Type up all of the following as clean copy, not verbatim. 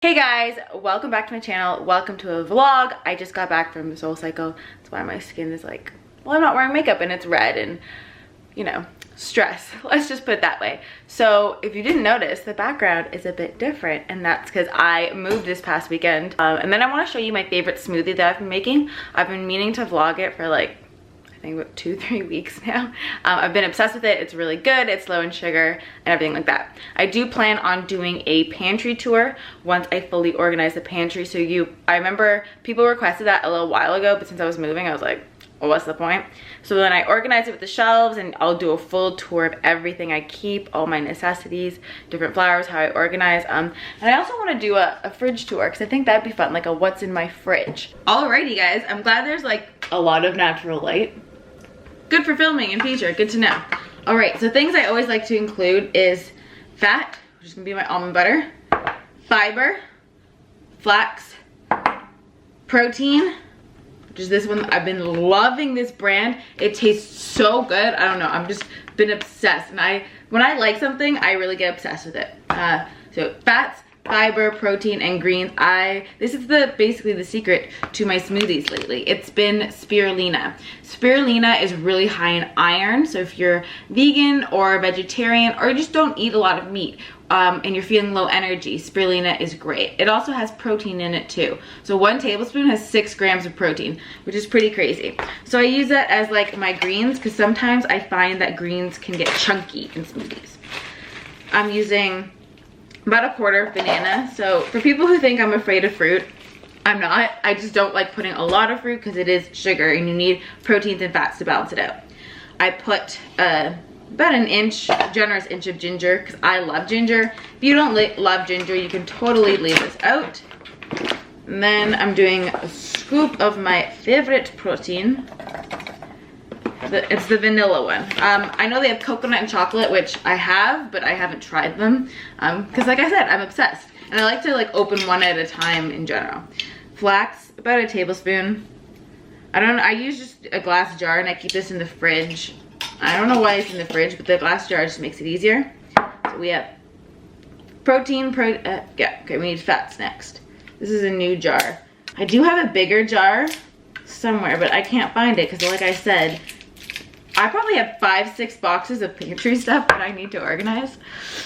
Hey guys, welcome back to my channel. Welcome to a vlog. I just got back from Soul Cycle. That's why my skin is like, well, I'm not wearing makeup and it's red and, you know, stress. Let's just put it that way. So if you didn't notice, the background is a bit different, and that's because I moved this past weekend. And then I want to show you my favorite smoothie that I've been making. I've been meaning to vlog it for like, I think about 2-3 weeks now. I've been obsessed with it. It's really good. It's low in sugar and everything like that. I do plan on doing a pantry tour once I fully organize the pantry. I remember people requested that a little while ago, but since I was moving, I was like, well, what's the point? So then I organize it with the shelves, and I'll do a full tour of everything I keep, all my necessities, different flowers, how I organize. And I also want to do a fridge tour because I think that'd be fun, like a what's in my fridge. Alrighty guys, I'm glad there's like a lot of natural light. Good for filming and feature, good to know. All right, so things I always like to include is fat, which is gonna be my almond butter, fiber, flax, protein, which is this one. I've been loving this brand. It tastes so good. I don't know, I've just been obsessed. And when I like something, I really get obsessed with it. So fats, fiber, protein, and greens. This is basically the secret to my smoothies lately. It's been spirulina. Spirulina is really high in iron, so if you're vegan or vegetarian or you just don't eat a lot of meat and you're feeling low energy, spirulina is great. It also has protein in it too. So 1 tablespoon has 6 grams of protein, which is pretty crazy. So I use that as like my greens because sometimes I find that greens can get chunky in smoothies. I'm using about 1/4 banana. So for people who think I'm afraid of fruit, I'm not. I just don't like putting a lot of fruit because it is sugar and you need proteins and fats to balance it out. I put about an generous inch of ginger because I love ginger. If you don't love ginger, you can totally leave this out. And then I'm doing a scoop of my favorite protein. It's the vanilla one. I know they have coconut and chocolate, which I have, but I haven't tried them. Because like I said, I'm obsessed. And I like to like open one at a time in general. Flax, about 1 tablespoon. I use just a glass jar and I keep this in the fridge. I don't know why it's in the fridge, but the glass jar just makes it easier. So we have protein, we need fats next. This is a new jar. I do have a bigger jar somewhere, but I can't find it because like I said, I probably have 5-6 boxes of pantry stuff that I need to organize.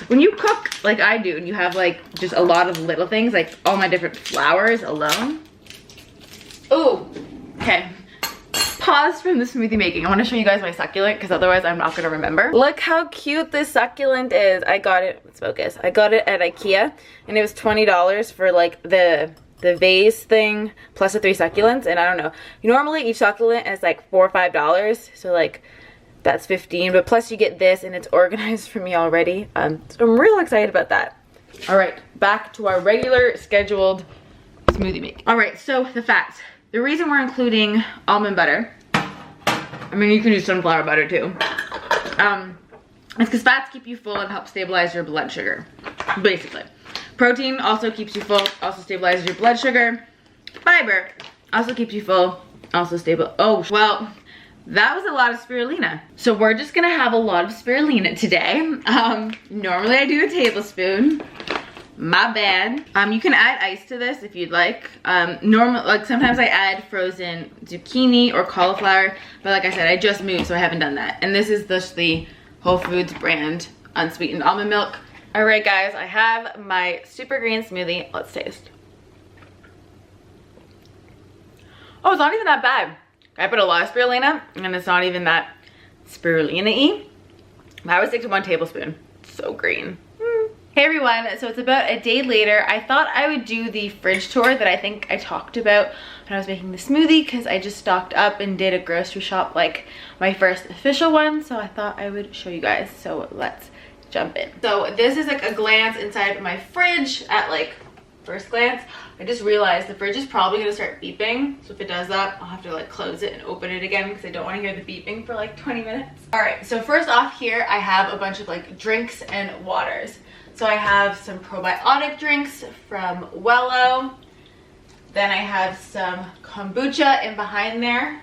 When you cook like I do and you have like just a lot of little things, like all my different flowers alone. Oh, okay. Pause from the smoothie making. I want to show you guys my succulent because otherwise I'm not going to remember. Look how cute this succulent is. I got it, let's focus. I got it at IKEA and it was $20 for like the vase thing plus the 3 succulents, and I don't know. Normally each succulent is like $4 or $5, so like that's 15, but plus you get this and it's organized for me already. So I'm real excited about that. All right, back to our regular scheduled smoothie making. All right, so the fats. The reason we're including almond butter, I mean you can use sunflower butter too, it's because fats keep you full and help stabilize your blood sugar, basically. Protein also keeps you full, also stabilizes your blood sugar. Fiber also keeps you full, also stable. Oh, well, that was a lot of spirulina. So we're just gonna have a lot of spirulina today. Normally I do a tablespoon. My bad. You can add ice to this if you'd like. Like sometimes I add frozen zucchini or cauliflower, but like I said, I just moved, so I haven't done that. And this is just the Whole Foods brand unsweetened almond milk. All right guys, I have my super green smoothie. Let's taste. Oh, it's not even that bad. I put a lot of spirulina and it's not even that spirulina-y. I would stick to 1 tablespoon. It's so green. Hey everyone, so it's about a day later. I thought I would do the fridge tour that I think I talked about when I was making the smoothie because I just stocked up and did a grocery shop, like my first official one. So I thought I would show you guys. So let's jump in. So this is like a glance inside my fridge at like first glance. I just realized the fridge is probably gonna start beeping. So if it does that, I'll have to like close it and open it again because I don't want to hear the beeping for like 20 minutes. All right, so first off here, I have a bunch of like drinks and waters. So I have some probiotic drinks from Wello. Then I have some kombucha in behind there.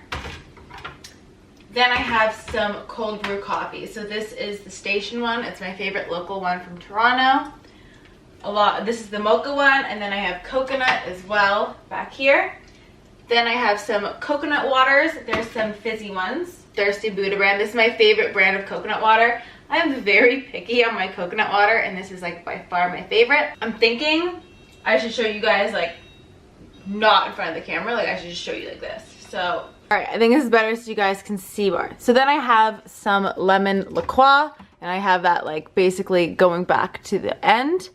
Then I have some cold brew coffee. So this is the station one. It's my favorite local one from Toronto. a lot. This is the mocha one, and then I have coconut as well back here. Then I have some coconut waters. There's some fizzy ones. Thirsty Buddha brand. This is my favorite brand of coconut water. I am very picky on my coconut water, and this is like by far my favorite. I'm thinking I should show you guys like not in front of the camera. Like I should just show you like this. So, all right, I think this is better so you guys can see more. So then I have some lemon liqueur, and I have that like basically going back to the end.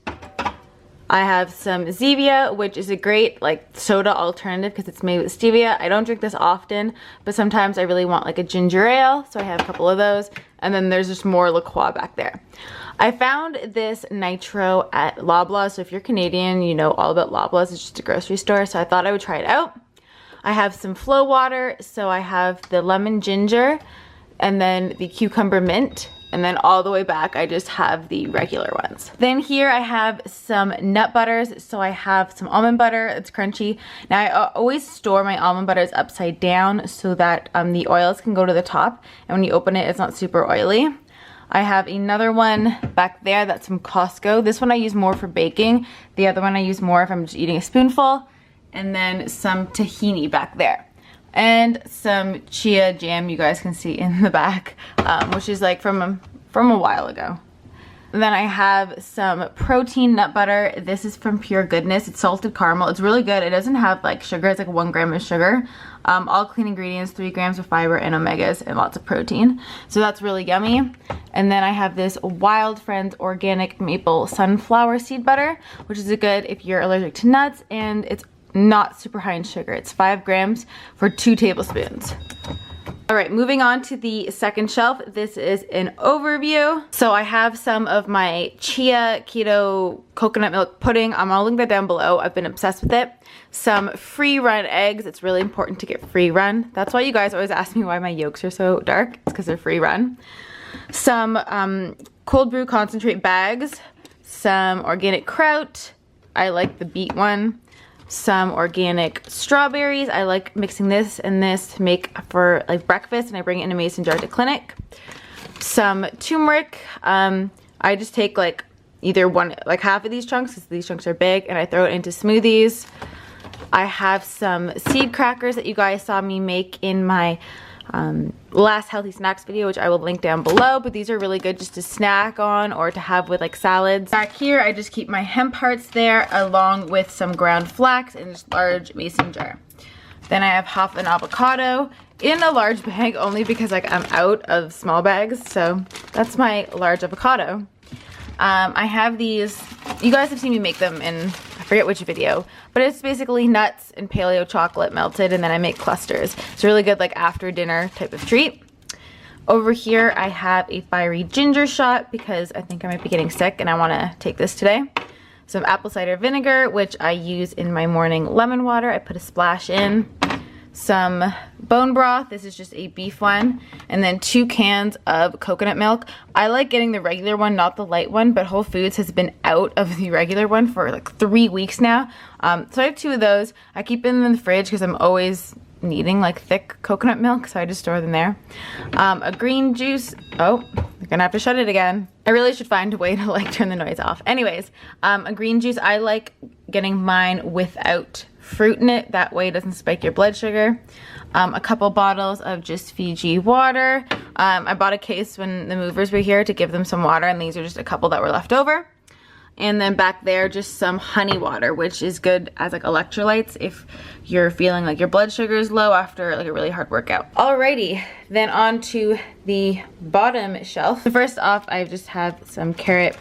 I have some Zevia, which is a great like soda alternative because it's made with stevia. I don't drink this often, but sometimes I really want like a ginger ale, so I have a couple of those. And then there's just more liqueur back there. I found this nitro at Loblaws, so if you're Canadian, you know all about Loblaws. It's just a grocery store, so I thought I would try it out. I have some Flow water, so I have the lemon ginger, and then the cucumber mint. And then all the way back, I just have the regular ones. Then here I have some nut butters. So I have some almond butter, it's crunchy. Now I always store my almond butters upside down so that the oils can go to the top. And when you open it, it's not super oily. I have another one back there that's from Costco. This one I use more for baking. The other one I use more if I'm just eating a spoonful. And then some tahini back there. And some chia jam you guys can see in the back, which is like from a while ago. And then I have some protein nut butter. This is from Pure Goodness. It's salted caramel. It's really good. It doesn't have like sugar. It's like 1 gram of sugar. All clean ingredients, 3 grams of fiber and omegas, and lots of protein. So that's really yummy. And then I have this Wild Friends organic maple sunflower seed butter, which is good if you're allergic to nuts, and it's not super high in sugar. It's 5 grams for 2 tablespoons. All right, moving on to the second shelf. This is an overview. So I have some of my chia keto coconut milk pudding. I'll link that down below. I've been obsessed with it. Some free run eggs. It's really important to get free run. That's why you guys always ask me why my yolks are so dark. It's because they're free run. Some cold brew concentrate bags. Some organic kraut. I like the beet one. Some organic strawberries. I like mixing this and this to make for like breakfast, and I bring it in a mason jar to clinic. Some turmeric. I just take like either one, like half of these chunks, because these chunks are big, and I throw it into smoothies. I have some seed crackers that you guys saw me make in my last healthy snacks video, which I will link down below, but these are really good just to snack on or to have with like salads. Back here I just keep my hemp hearts there, along with some ground flax in this large mason jar. Then I have half an avocado in a large bag, only because like I'm out of small bags, so that's my large avocado. I have these, you guys have seen me make them in, I forget which video, but it's basically nuts and paleo chocolate melted, and then I make clusters. It's really good like after dinner type of treat. Over here I have a fiery ginger shot because I think I might be getting sick and I want to take this today. Some apple cider vinegar, which I use in my morning lemon water. I put a splash in. Some bone broth. This is just a beef one. And then 2 cans of coconut milk. I like getting the regular one, not the light one, but Whole Foods has been out of the regular one for like 3 weeks now. So I have 2 of those. I keep them in the fridge because I'm always needing like thick coconut milk, so I just store them there. A green juice. Oh, you're gonna have to shut it again. I really should find a way to like turn the noise off. Anyways, a green juice. I like getting mine without fruit in it, that way it doesn't spike your blood sugar. A couple bottles of just Fiji water. I bought a case when the movers were here to give them some water, and these are just a couple that were left over. And then back there, just some honey water, which is good as like electrolytes if you're feeling like your blood sugar is low after like a really hard workout. Alrighty, then on to the bottom shelf. So first off, I just have some carrot,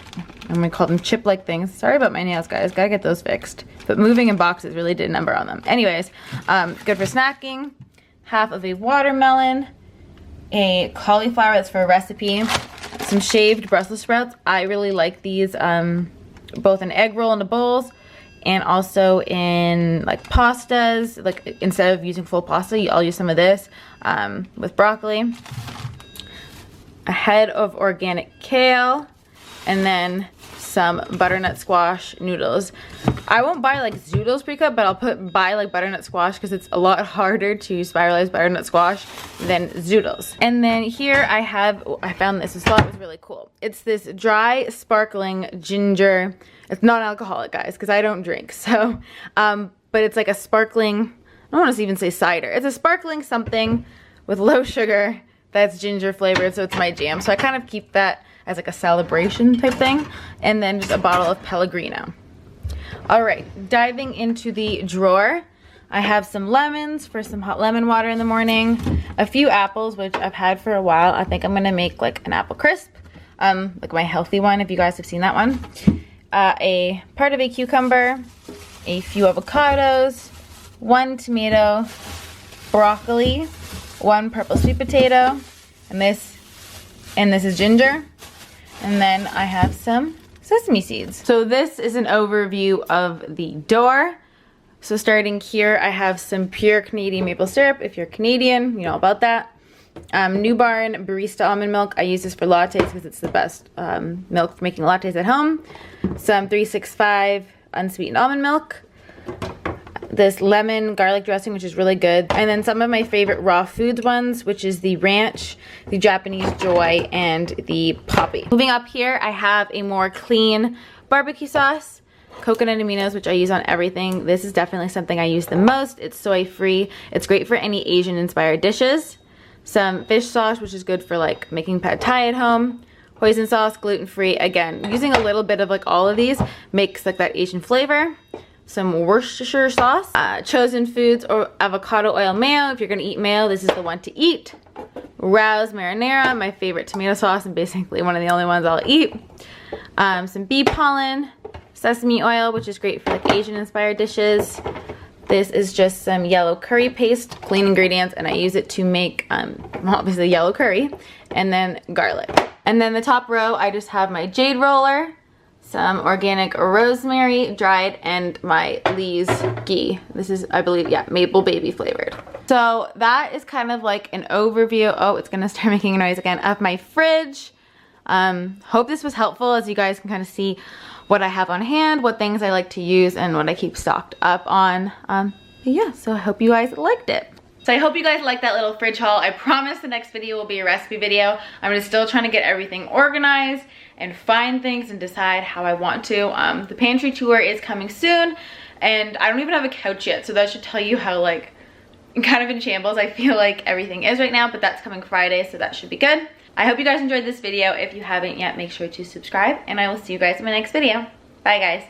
I'm gonna call them chip-like things. Sorry about my nails, guys, gotta get those fixed. But moving in boxes really did a number on them. Anyways, good for snacking. Half of a watermelon, a cauliflower that's for a recipe, some shaved Brussels sprouts. I really like these, both in egg roll in the bowls and also in like pastas. Like instead of using full pasta, I'll use some of this with broccoli. A head of organic kale, and then some butternut squash noodles. I won't buy like zoodles pre-cut, but I'll buy like butternut squash because it's a lot harder to spiralize butternut squash than zoodles. And then here I have, I found this, thought it was really cool. It's this dry sparkling ginger. It's non-alcoholic, guys, because I don't drink. So, but it's like a sparkling, I don't want to even say cider. It's a sparkling something with low sugar that's ginger flavored, so it's my jam. So I kind of keep that as like a celebration type thing. And then just a bottle of Pellegrino. All right, diving into the drawer, I have some lemons for some hot lemon water in the morning, a few apples, which I've had for a while. I think I'm gonna make like an apple crisp, like my healthy one, if you guys have seen that one. A part of a cucumber, a few avocados, 1 tomato, broccoli, 1 purple sweet potato, and this is ginger. And then I have some sesame seeds. So this is an overview of the door. So starting here, I have some pure Canadian maple syrup. If you're Canadian, you know about that. New Barn Barista almond milk. I use this for lattes because it's the best milk for making lattes at home. Some 365 unsweetened almond milk. This lemon garlic dressing, which is really good. And then some of my favorite raw foods ones, which is the ranch, the Japanese joy, and the poppy. Moving up here, I have a more clean barbecue sauce, coconut aminos, which I use on everything. This is definitely something I use the most. It's soy free. It's great for any Asian inspired dishes. Some fish sauce, which is good for like making pad thai at home. Hoisin sauce, gluten free. Again, using a little bit of like all of these makes like that Asian flavor. Some Worcestershire sauce, Chosen Foods or avocado oil mayo. If you're gonna eat mayo, this is the one to eat. Rouse marinara, my favorite tomato sauce and basically one of the only ones I'll eat. Some bee pollen, sesame oil, which is great for like Asian inspired dishes. This is just some yellow curry paste, clean ingredients, and I use it to make obviously yellow curry, and then garlic. And then the top row, I just have my jade roller, some organic rosemary dried, and my Lee's ghee. This is, I believe, yeah, maple baby flavored. So that is kind of like an overview. Oh, it's gonna start making a noise again, of my fridge. Hope this was helpful, as you guys can kind of see what I have on hand, what things I like to use, and what I keep stocked up on. But yeah, so I hope you guys liked it. So I hope you guys liked that little fridge haul. I promise the next video will be a recipe video. I'm just still trying to get everything organized and find things and decide how I want to. The pantry tour is coming soon, and I don't even have a couch yet, so that should tell you how like kind of in shambles I feel like everything is right now, but that's coming Friday, so that should be good. I hope you guys enjoyed this video. If you haven't yet, make sure to subscribe, and I will see you guys in my next video. Bye guys.